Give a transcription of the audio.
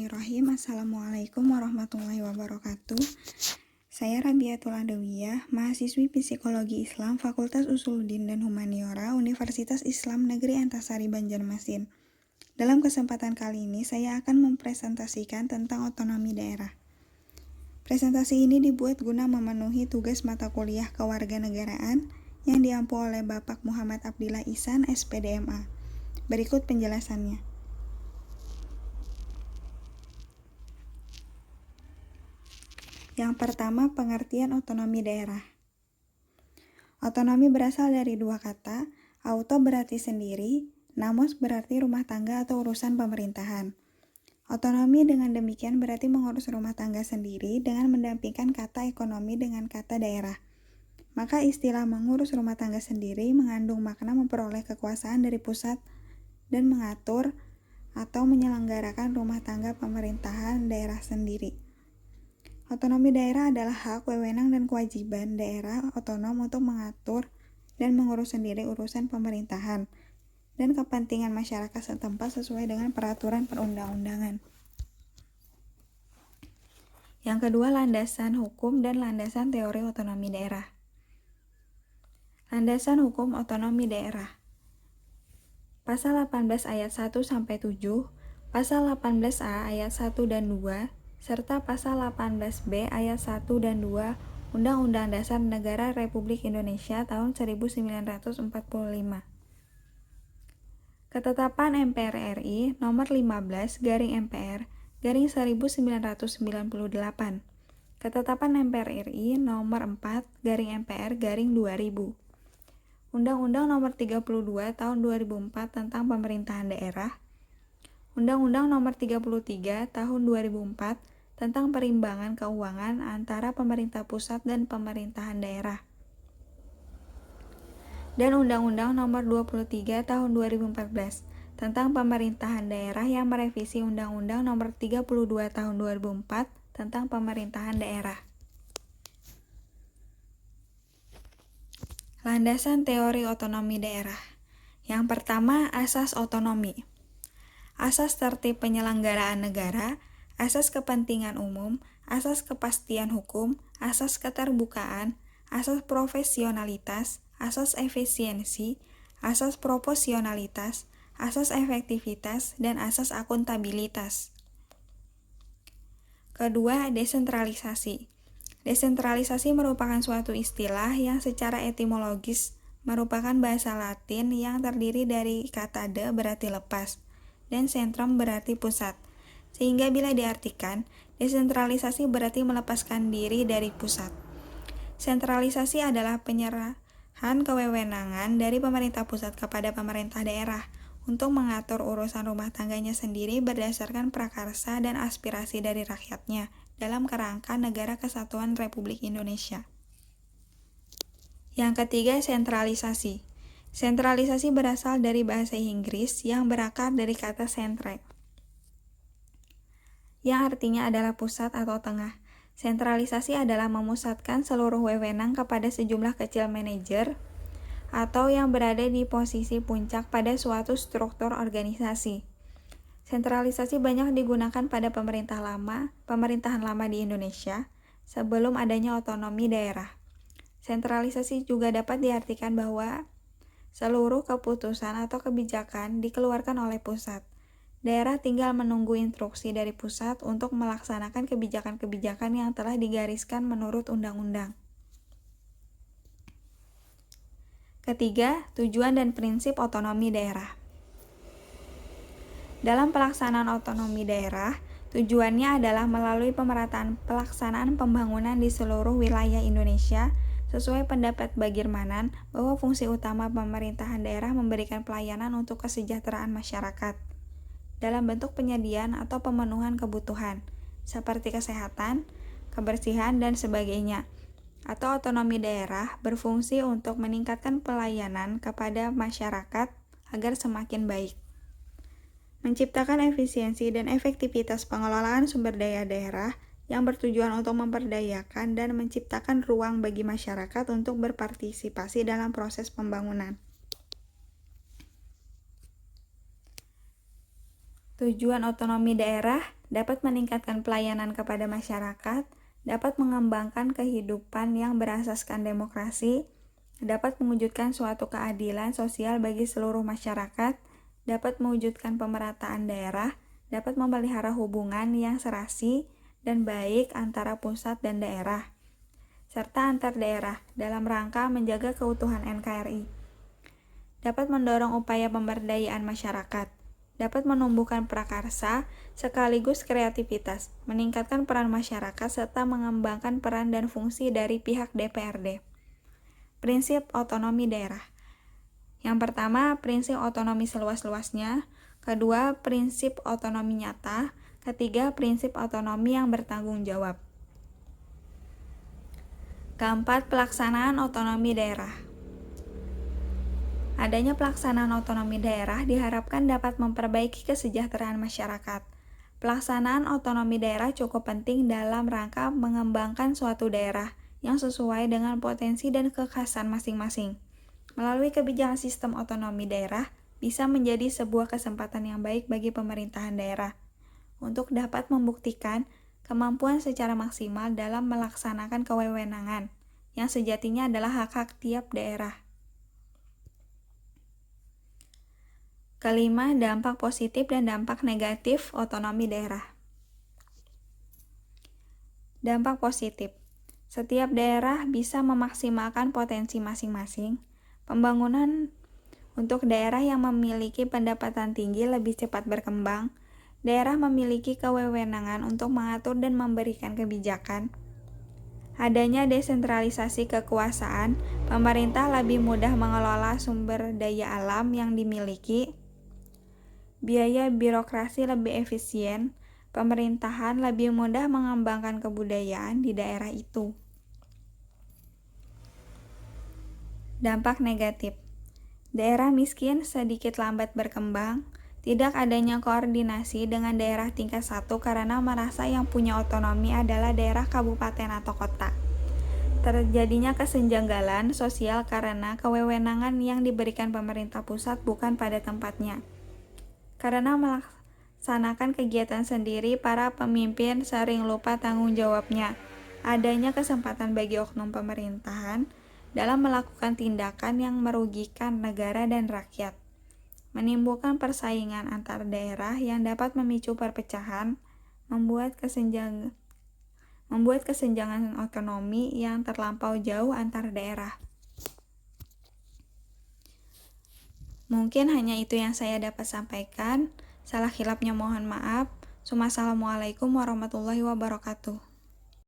Bismillahirrahmanirrahim. Assalamualaikum warahmatullahi wabarakatuh. Saya Rabiatul Adawiyah, mahasiswi Psikologi Islam Fakultas Usuluddin dan Humaniora Universitas Islam Negeri Antasari Banjarmasin. Dalam kesempatan kali ini, saya akan mempresentasikan tentang otonomi daerah. Presentasi ini dibuat guna memenuhi tugas mata kuliah kewarganegaraan yang diampu oleh Bapak Muhammad Abdillah Ihsan, SPDMA. Berikut penjelasannya. Yang pertama, pengertian otonomi daerah. Otonomi berasal dari dua kata, auto berarti sendiri, namos berarti rumah tangga atau urusan pemerintahan. Otonomi dengan demikian berarti mengurus rumah tangga sendiri dengan mendampingkan kata ekonomi dengan kata daerah. Maka istilah mengurus rumah tangga sendiri mengandung makna memperoleh kekuasaan dari pusat dan mengatur atau menyelenggarakan rumah tangga pemerintahan daerah sendiri. Otonomi daerah adalah hak, wewenang, dan kewajiban daerah otonom untuk mengatur dan mengurus sendiri urusan pemerintahan dan kepentingan masyarakat setempat sesuai dengan peraturan perundang-undangan. Yang kedua, landasan hukum dan landasan teori otonomi daerah. Landasan hukum otonomi daerah. Pasal 18 ayat 1-7, Pasal 18A ayat 1 dan 2, serta Pasal 18B ayat 1 dan 2 Undang-Undang Dasar Negara Republik Indonesia tahun 1945. Ketetapan MPR RI nomor 15/MPR /1998. Ketetapan MPR RI nomor 4/MPR/2000. Undang-Undang nomor 32 tahun 2004 tentang pemerintahan daerah. Undang-Undang nomor 33 tahun 2004 tentang perimbangan keuangan antara pemerintah pusat dan pemerintahan daerah. Dan Undang-Undang nomor 23 tahun 2014 tentang pemerintahan daerah yang merevisi Undang-Undang nomor 32 tahun 2004 tentang pemerintahan daerah. Landasan teori otonomi daerah. Yang pertama, asas otonomi. Asas tertib penyelenggaraan negara, asas kepentingan umum, asas kepastian hukum, asas keterbukaan, asas profesionalitas, asas efisiensi, asas proporsionalitas, asas efektivitas, dan asas akuntabilitas. Kedua, desentralisasi. Desentralisasi merupakan suatu istilah yang secara etimologis merupakan bahasa Latin yang terdiri dari kata de berarti lepas dan centrum berarti pusat. Sehingga bila diartikan, desentralisasi berarti melepaskan diri dari pusat. Sentralisasi adalah penyerahan kewewenangan dari pemerintah pusat kepada pemerintah daerah untuk mengatur urusan rumah tangganya sendiri berdasarkan prakarsa dan aspirasi dari rakyatnya dalam kerangka Negara Kesatuan Republik Indonesia. Yang ketiga, sentralisasi. Sentralisasi berasal dari bahasa Inggris yang berakar dari kata centre, yang artinya adalah pusat atau tengah. Sentralisasi adalah memusatkan seluruh wewenang kepada sejumlah kecil manajer atau yang berada di posisi puncak pada suatu struktur organisasi. Sentralisasi banyak digunakan pada pemerintahan lama di Indonesia sebelum adanya otonomi daerah. Sentralisasi juga dapat diartikan bahwa seluruh keputusan atau kebijakan dikeluarkan oleh pusat. Daerah tinggal menunggu instruksi dari pusat untuk melaksanakan kebijakan-kebijakan yang telah digariskan menurut undang-undang. Ketiga, tujuan dan prinsip otonomi daerah. Dalam pelaksanaan otonomi daerah, tujuannya adalah melalui pemerataan pelaksanaan pembangunan di seluruh wilayah Indonesia sesuai pendapat Bagirmanan bahwa fungsi utama pemerintahan daerah memberikan pelayanan untuk kesejahteraan masyarakat dalam bentuk penyediaan atau pemenuhan kebutuhan, seperti kesehatan, kebersihan, dan sebagainya. Atau otonomi daerah berfungsi untuk meningkatkan pelayanan kepada masyarakat agar semakin baik. Menciptakan efisiensi dan efektivitas pengelolaan sumber daya daerah yang bertujuan untuk memperdayakan dan menciptakan ruang bagi masyarakat untuk berpartisipasi dalam proses pembangunan. Tujuan otonomi daerah dapat meningkatkan pelayanan kepada masyarakat, dapat mengembangkan kehidupan yang berasaskan demokrasi, dapat mewujudkan suatu keadilan sosial bagi seluruh masyarakat, dapat mewujudkan pemerataan daerah, dapat memelihara hubungan yang serasi dan baik antara pusat dan daerah, serta antar daerah dalam rangka menjaga keutuhan NKRI. Dapat mendorong upaya pemberdayaan masyarakat, dapat menumbuhkan prakarsa sekaligus kreativitas, meningkatkan peran masyarakat serta mengembangkan peran dan fungsi dari pihak DPRD. Prinsip otonomi daerah. Yang pertama, prinsip otonomi seluas-luasnya. Kedua, prinsip otonomi nyata. Ketiga, prinsip otonomi yang bertanggung jawab. Keempat, pelaksanaan otonomi daerah. Adanya pelaksanaan otonomi daerah diharapkan dapat memperbaiki kesejahteraan masyarakat. Pelaksanaan otonomi daerah cukup penting dalam rangka mengembangkan suatu daerah yang sesuai dengan potensi dan kekhasan masing-masing. Melalui kebijakan sistem otonomi daerah bisa menjadi sebuah kesempatan yang baik bagi pemerintahan daerah untuk dapat membuktikan kemampuan secara maksimal dalam melaksanakan kewewenangan yang sejatinya adalah hak-hak tiap daerah. Kelima, dampak positif dan dampak negatif otonomi daerah. Dampak positif. Setiap daerah bisa memaksimalkan potensi masing-masing. Pembangunan untuk daerah yang memiliki pendapatan tinggi lebih cepat berkembang. Daerah memiliki kewewenangan untuk mengatur dan memberikan kebijakan. Adanya desentralisasi kekuasaan, pemerintah lebih mudah mengelola sumber daya alam yang dimiliki. Biaya birokrasi lebih efisien, pemerintahan lebih mudah mengembangkan kebudayaan di daerah itu. Dampak negatif. Daerah miskin sedikit lambat berkembang, tidak adanya koordinasi dengan daerah tingkat 1 karena merasa yang punya otonomi adalah daerah kabupaten atau kota. Terjadinya kesenjangan sosial karena kewewenangan yang diberikan pemerintah pusat bukan pada tempatnya. Karena melaksanakan kegiatan sendiri, para pemimpin sering lupa tanggung jawabnya. Adanya kesempatan bagi oknum pemerintahan dalam melakukan tindakan yang merugikan negara dan rakyat, menimbulkan persaingan antar daerah yang dapat memicu perpecahan, membuat kesenjangan otonomi yang terlampau jauh antar daerah. Mungkin hanya itu yang saya dapat sampaikan. Salah khilafnya mohon maaf. Assalamualaikum warahmatullahi wabarakatuh.